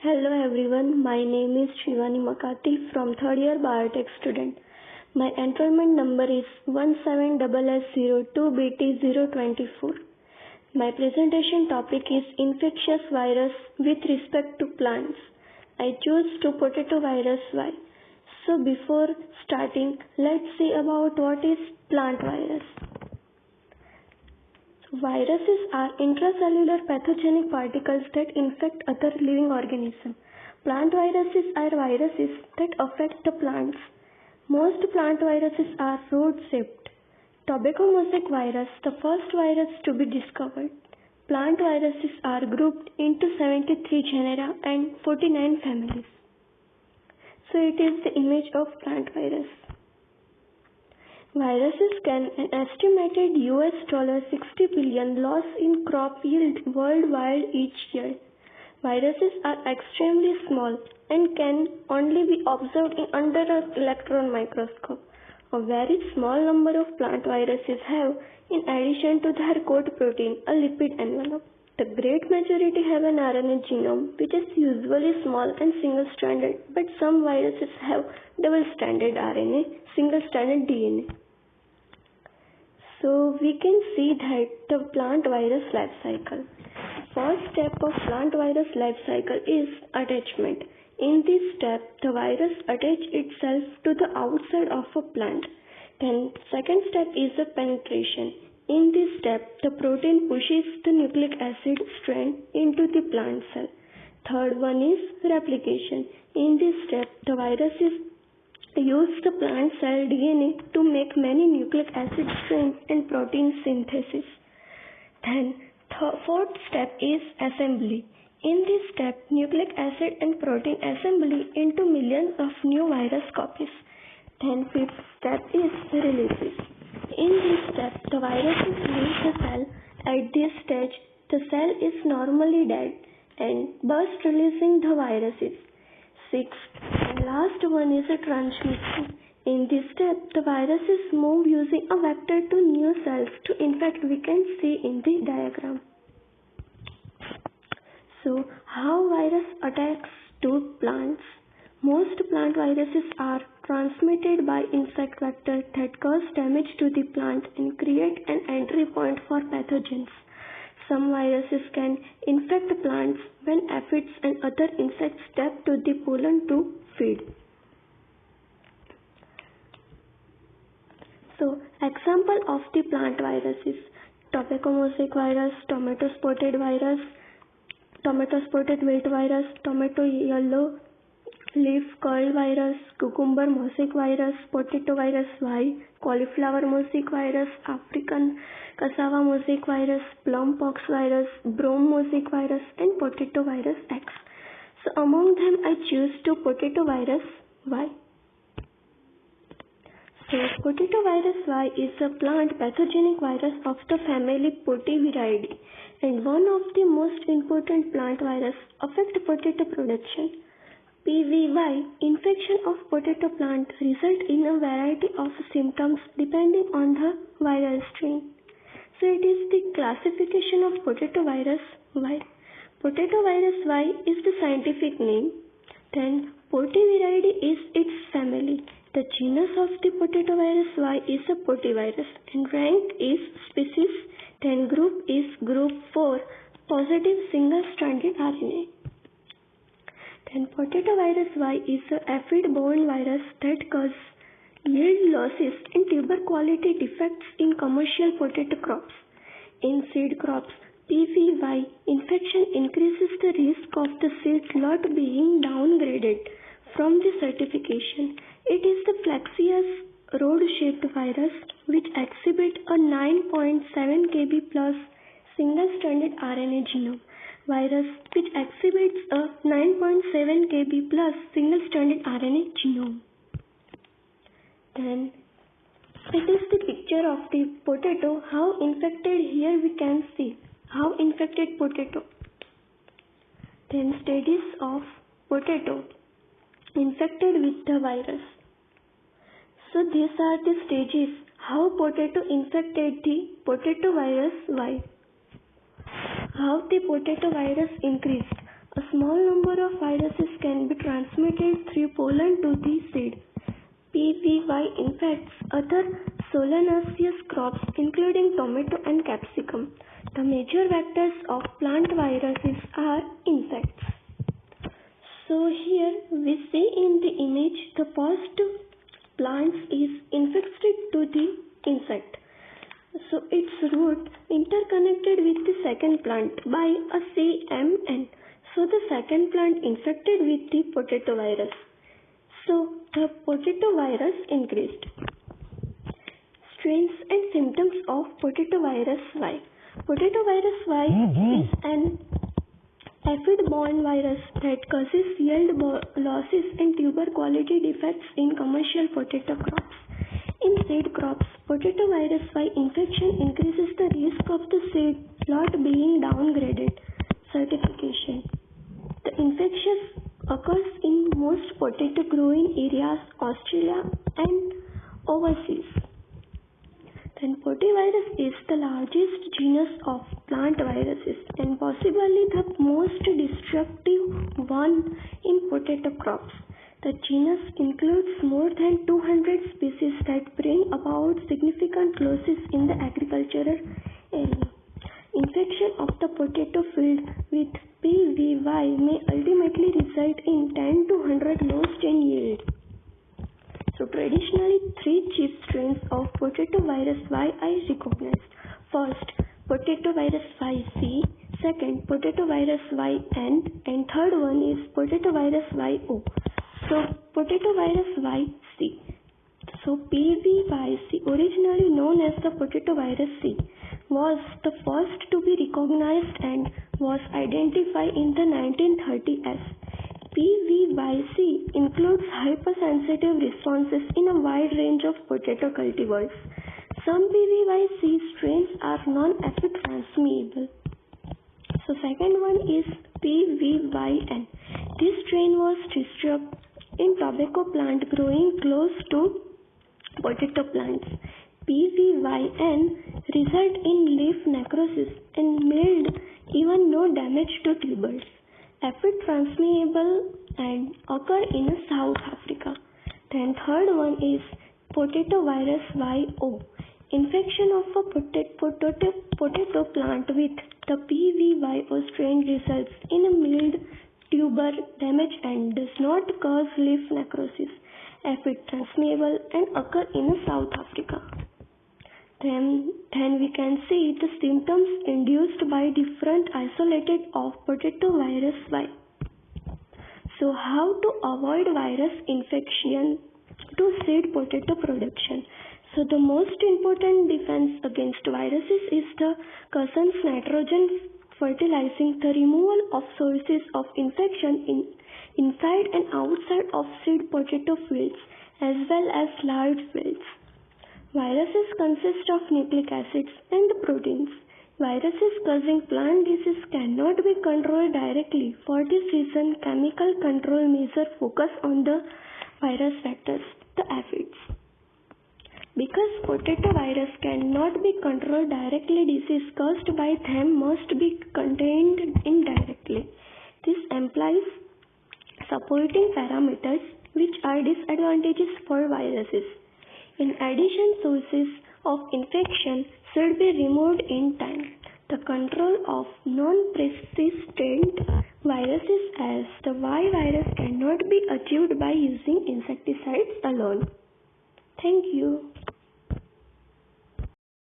Hello everyone, my name is Shivani Makati from third year Biotech student. My enrollment number is 17SS02BT024. My presentation topic is infectious virus with respect to plants. I choose to potato virus. Why? So before starting, let's see about what is plant virus. Viruses are intracellular pathogenic particles that infect other living organisms. Plant viruses are viruses that affect the plants. Most plant viruses are root-shaped. Tobacco mosaic virus, the first virus to be discovered. Plant viruses are grouped into 73 genera and 49 families. So it is the image of plant virus. Viruses can an estimated $60 billion loss in crop yield worldwide each year. Viruses are extremely small and can only be observed under an electron microscope. A very small number of plant viruses have, in addition to their coat protein, a lipid envelope. The great majority have an RNA genome, which is usually small and single-stranded, but some viruses have double-stranded RNA, single-stranded DNA. So we can see that the plant virus life cycle. First step of plant virus life cycle is attachment. In this step, the virus attaches itself to the outside of a plant. Then second step is the penetration. In this step, the protein pushes the nucleic acid strand into the plant cell. Third one is replication. In this step, the virus use the plant cell DNA to make many nucleic acid strands and protein synthesis. Then fourth step is assembly. In this step, nucleic acid and protein assembly into millions of new virus copies. Then fifth step is releases. In this step, the viruses leave the cell. At this stage, the cell is normally dead and burst releasing the viruses. Sixth and last one is a transmission. In this step, the viruses move using a vector to new cells. In fact, we can see in the diagram. So, how virus attacks to plants? Most plant viruses are transmitted by insect vector that cause damage to the plant and create an entry point for pathogens. Some viruses can infect plants when aphids and other insects step to the pollen to feed. So, example of the plant viruses: tobacco mosaic virus, tomato spotted virus, tomato spotted wilt virus, tomato yellow leaf curl virus, cucumber mosaic virus, potato virus Y, cauliflower mosaic virus, African cassava mosaic virus, plum pox virus, brome mosaic virus, and potato virus X. So among them I choose to potato virus Y. So potato virus Y is a plant pathogenic virus of the family Potiviridae and one of the most important plant virus affect potato production. PVY infection of potato plant result in a variety of symptoms depending on the viral strain. So it is the classification of potato virus Y. Potato virus Y is the scientific name. Then Potiviridae is its family. The genus of the potato virus Y is a Potivirus and rank is species. Then group is group 4, positive single-stranded RNA. Then potato virus Y is a aphid-borne virus that causes yield losses and tuber quality defects in commercial potato crops. In seed crops, PVY infection increases the risk of the seed lot being downgraded from the certification. It is the Flaxius rod-shaped virus which exhibits a 9.7 kb plus single-stranded RNA genome. Virus which exhibits a 9.7 kb plus single-stranded RNA genome. Then it is the picture of the potato. How infected, here we can see how infected potato. Then stages of potato infected with the virus. So these are the stages how potato infected the potato virus Y. How the potato virus increased. A small number of viruses can be transmitted through pollen to the seed. PVY infects other solanaceous crops including tomato and capsicum. The major vectors of plant viruses are insects. So here we see in the image the first plant is infected to the insect. So its root interconnected with the second plant by a CMN. So the second plant infected with the potato virus. So the potato virus increased. Strains and symptoms of potato virus Y. Potato virus Y is an aphid-borne virus that causes yield losses and tuber quality defects in commercial potato crops. In seed crops, potato virus Y infection increases the risk of the seed lot being downgraded. Certification. The infection occurs in most potato growing areas, Australia and overseas. Then potavirus is the largest genus of plant viruses and possibly the most destructive one in potato crops. The genus includes more than 200 species that bring about significant losses in the agricultural area. Infection of the potato field with PVY may ultimately result in 10 to 100 lost in yield. So traditionally, three chief strains of potato virus Y are recognized. First, potato virus YC, second, potato virus YN, and third one is potato virus YO. So potato virus YC. So PVYC, originally known as the potato virus C, was the first to be recognized and was identified in the 1930s. PVYC includes hypersensitive responses in a wide range of potato cultivars. Some PVYC strains are non-aphid transmissible. So second one is PVYN. This strain was distributed in tobacco plant growing close to potato plants. PVYN result in leaf necrosis and mild, even no damage to tubers. Aphid transmissible and occur in South Africa. Then third one is potato virus YO. Infection of a potato plant with the PVYO strain results in a mild tuber damage and does not cause leaf necrosis. Aphid transmissible and occur in South Africa. Then we can see the symptoms induced by different isolated of potato virus Y. So how to avoid virus infection to seed potato production? So the most important defense against viruses is the Cousins nitrogen fertilizing, the removal of sources of infection inside and outside of seed potato fields as well as large fields. Viruses consist of nucleic acids and proteins. Viruses causing plant disease cannot be controlled directly. For this reason, chemical control measures focus on the virus vectors, the aphids. Because potato virus cannot be controlled directly, disease caused by them must be contained indirectly. This implies supporting parameters which are disadvantages for viruses. In addition, sources of infection should be removed in time. The control of non-persistent viruses as the Y virus cannot be achieved by using insecticides alone. Thank you.